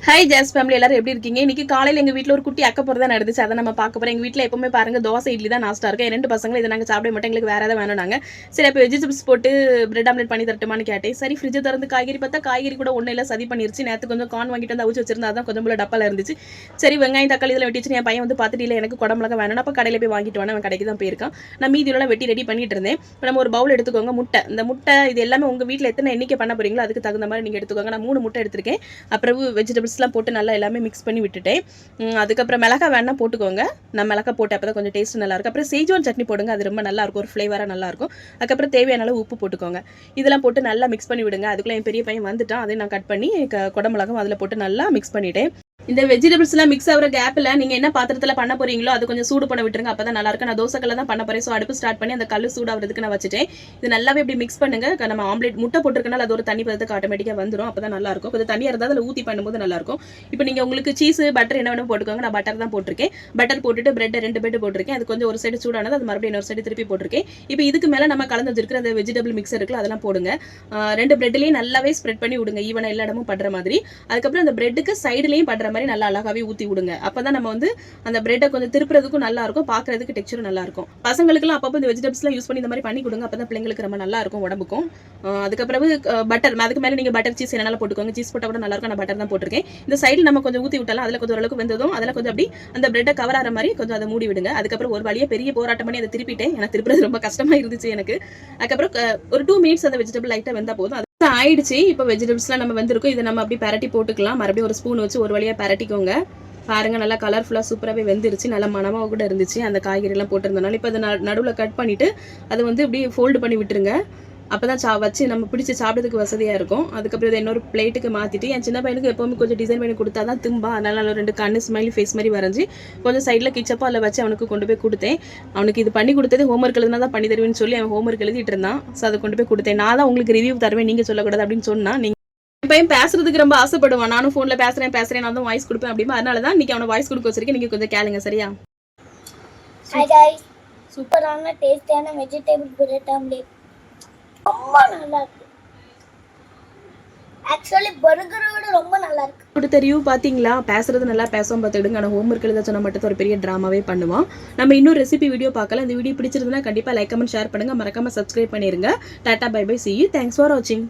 Hi ஜாஸ் family எல்லாரும் எப்படி இருக்கீங்க? இன்னைக்கு காலையில் எங்கள் வீட்டில் ஒரு குட்டி அக்கப்புறம் தான் நடந்துச்சு. அதை நம்ம பார்க்க போகிறோம். எங்கள் வீட்டில் எப்பவுமே பாருங்க தோசை இட்லி தான் நாஸ்டா இருக்கும். ரெண்டு பசங்களும் இதை நாங்கள் சாப்பிட மாட்டோம், எங்களுக்கு வேறு ஏதாவது வேணும். நாங்கள் சரி அப்போ வெஜிடபிள்ஸ் போட்டு பிரெட் ஆம்லெட் பண்ணி தரட்டுமான்னு கேட்டேன். சரி ஃப்ரிட்ஜை திறந்து காய்கறி பார்த்தா காய்கறி கூட ஒன்றும் இல்லை, சதி பண்ணிருச்சு. நேற்று கொஞ்சம் கார்ன் வாங்கிட்டு வந்து அவிச்சு வச்சிருந்தா அதான் கொஞ்சம் போல டப்பால இருந்துச்சு. சரி வெங்காயம் தக்காளி இதில் வெட்டிச்சு என் பையன் வந்து பார்த்துட்டு இல்லை எனக்கு குடம்புலக வேணும், அப்போ கடையில் போய் வாங்கிட்டு வாங்க, அவன் கடைக்கு தான் போயிருக்கான். நான் மீதியெல்லாம் வெட்டி ரெடி பண்ணிட்டு இருந்தேன். இப்போ நம்ம ஒரு பவுல் எடுத்துக்கோங்க. முட்டை, இந்த முட்டை இது எல்லாமே உங்கள் வீட்டில் எத்தனை எண்ணிக்கை பண்ண போறீங்களோ அதுக்கு தகுந்த மாதிரி நீங்கள் எடுத்துக்கோங்க. நான் 3 முட்டை எடுத்திருக்கேன். அப்புறம் வெஜிடபிள்ஸ்லாம் போட்டு நல்லா எல்லாமே மிக்ஸ் பண்ணி விட்டுட்டேன். அதுக்கப்புறம் மிளகாய் வேணா போட்டுக்கோங்க. நான் மிளகாய் போட்டு அப்போ தான் கொஞ்சம் டேஸ்ட் நல்லா இருக்கும். அப்புறம் சேஜ்வான் சட்னி போடுங்க, அது ரொம்ப நல்லா இருக்கும், ஒரு ஃப்ளேவராக நல்லா இருக்கும். அதுக்கப்புறம் தேவையான அளவு உப்பு போட்டுக்கோங்க. இதெல்லாம் போட்டு நல்லா மிக்ஸ் பண்ணி விடுங்க. அதுக்குள்ளே என் பெரிய பையன் வந்துட்டான், அதை நான் கட் பண்ணி குடமிளகாவும் அதில் போட்டு நல்லா மிக்ஸ் பண்ணிட்டேன். இந்த வெஜிடபிள்ஸ்லாம் மிக்ஸ் ஆகிற கேப்பில் நீங்கள் என்ன பாத்திரத்தில் பண்ண போறீங்களோ அது கொஞ்சம் சூடு பண்ண விட்டுருங்க, அப்போ தான் நல்லா இருக்கும். நான் தோசைக்கல்ல தான் பண்ண போறேன். ஸோ அடுப்பு ஸ்டார்ட் பண்ணி அந்த கல் சூடாகிறதுக்கு நான் வச்சுட்டேன். இது நல்லாவே இப்படி மிக்ஸ் பண்ணுங்க. நம்ம ஆம்லேட் முட்டை போட்டிருக்கனால அது ஒரு தண்ணி பதத்துக்கு ஆட்டோமேட்டிக்காக வந்துடும், அப்போ தான் நல்லா இருக்கும். கொஞ்சம் தண்ணியாக இருந்தால் அதில் ஊற்றி பண்ணும்போது நல்லா இருக்கும். இப்போ நீங்கள் உங்களுக்கு சீஸ் பட்டர் என்ன வேணும் போட்டுக்கோங்க. நான் பட்டர் தான் போட்டிருக்கேன். பட்டர் போட்டுட்டு பிரெட் 2 பிரெட் போட்டிருக்கேன். அது கொஞ்சம் ஒரு சைடு சூடானது, அது மறுபடியும் இன்னொரு சைடு திருப்பி போட்டிருக்கேன். இப்போ இதுக்கு மேலே நம்ம கலந்து வச்சிருக்கிற அந்த வெஜிடபிள் மிக்சர் இருக்குல்ல, அதெல்லாம் போடுங்க. 2 பிரெட்லேயும் நல்லாவே ஸ்ப்ரெட் பண்ணி விடுங்க, ஈவனாக எல்லா இடமும் படுற மாதிரி. அதுக்கப்புறம் அந்த பிரெட்டுக்கு சைடுலையும் படுற மாதிரி நல்லா அழகாவே ஊற்றி விடுங்க. அப்பதான் நம்ம வந்து அந்த பிரெட்டை கொஞ்சம் திருப்புறதுக்கும் நல்லா இருக்கும், பார்க்கறதுக்கு டெக்ஸ்சரும் நல்லா இருக்கும். பசங்களுக்குலாம் அப்பப்போ இந்த வெஜிடபிள்ஸ்லாம் யூஸ் பண்ணி இந்த மாதிரி பண்ணி கொடுங்க, அப்பதான் பிள்ளைங்களுக்கு ரொம்ப நல்லா இருக்கும் உடம்புக்கும். அதுக்கப்புறம் பட்டர், அதுக்கு மேலே நீங்க பட்டர் சீஸ் என்னால போட்டுக்கோங்க. சீஸ் போட்டால் கூட நல்லா இருக்கும், நான் பட்டர் தான் போட்டிருக்கேன். இந்த சைடில் நம்ம கொஞ்சம் ஊற்றி விட்டாலும் அதில் கொஞ்சம் ஓரளவுக்கு வெந்ததும் அதில் கொஞ்சம் அப்படி அந்த பிரெட்டை கவர் ஆகிற மாதிரி கொஞ்சம் அதை மூடி விடுங்க. அதுக்கப்புறம் ஒரு வழியாக பெரிய போராட்டம் பண்ணி அதை திருப்பிட்டேன், ஏன்னா திருப்புறது ரொம்ப கஷ்டமா இருந்துச்சு எனக்கு. அதுக்கப்புறம் ஒரு 2 மினிட்ஸ் அந்த வெஜிடபிள் லைட்டாக வெந்தா போதும். ஆயிடுச்சு. இப்போ வெஜிடபிள்ஸ்லாம் நம்ம வெந்திருக்கும், இதை நம்ம அப்படி பரட்டி போட்டுக்கலாம். மறுபடியும் ஒரு ஸ்பூன் வச்சு ஒரு வழியாக பரட்டிக்கோங்க. பாருங்க நல்லா கலர்ஃபுல்லாக சூப்பராகவே வெந்துருச்சு, நல்லா மனமாக கூட இருந்துச்சு அந்த காய்கறிலாம் போட்டிருந்தனால. இப்போ அதை நடுவில் கட் பண்ணிவிட்டு அதை வந்து இப்படி ஃபோல்டு பண்ணி விட்டுருங்க, அப்போ தான் வச்சு நம்ம பிடிச்சி சாப்பிட்றதுக்கு வசதியாக இருக்கும். அதுக்கப்புறம் இதை இன்னொரு பிளேட்டுக்கு மாற்றிட்டு, என் சின்ன பையனுக்கு எப்போவுமே கொஞ்சம் டிசைன் பண்ணி கொடுத்தா தான் திம்பா, அதனால 2 கண்ணு ஸ்மைலி ஃபேஸ் மாதிரி வரைஞ்சி கொஞ்சம் சைடில் கிச்சப்போ அதில் வச்சு அவனுக்கு கொண்டு போய் கொடுத்தேன். அவனுக்கு இது பண்ணி கொடுத்தது ஹோம்ஒர்க் எழுதுனா தான் பண்ணி தருவேன்னு சொல்லி அவன் ஹோம்ஒர்க் எழுதிட்டு இருந்தான். ஸோ அதை கொண்டு போய் கொடுத்தேன். நான் தான் உங்களுக்கு ரிவ்யூ தருவேன், நீங்கள் சொல்லக்கூடாது அப்படின்னு சொன்னால். நீங்கள் என் பையன் பேசுறதுக்கு ரொம்ப ஆசைப்படுவான். நானும் ஃபோன்ல பேசுறேன் நான் தான் வாய்ஸ் கொடுப்பேன் அப்படிமா, அதனால தான் இன்னைக்கு அவனை வாய்ஸ் கொடுக்க வச்சிருக்கேன். நீங்க கொஞ்சம் கேளுங்க சரியா? ஹாய் गाइस, சூப்பரான டேஸ்டியான வெஜிடபிள் பிரெட் ஆம்லெட் ரொம்ப நல்லா இருக்கு. ஆக்சுவலி பர்கரோட ரொம்ப நல்லா இருக்கு. கொடுத்த ரிவ்யூ பாத்தீங்களா? பேசுறது நல்லா பேசாம பார்த்துடுங்க. ஆனால் ஹோம்ஒர்க் எழுத சொன்ன மட்டும் ஒரு பெரிய ட்ராமாவே பண்ணுவான். நம்ம இன்னொரு ரெசிபி வீடியோ பார்க்கலாம். இந்த வீடியோ பிடிச்சிருந்தா கண்டிப்பா லைக் கமெண்ட் ஷேர் பண்ணுங்க, மறக்காம சப்ஸ்கிரைப் பண்ணிருங்க. Tata bye bye, see you, thanks for watching.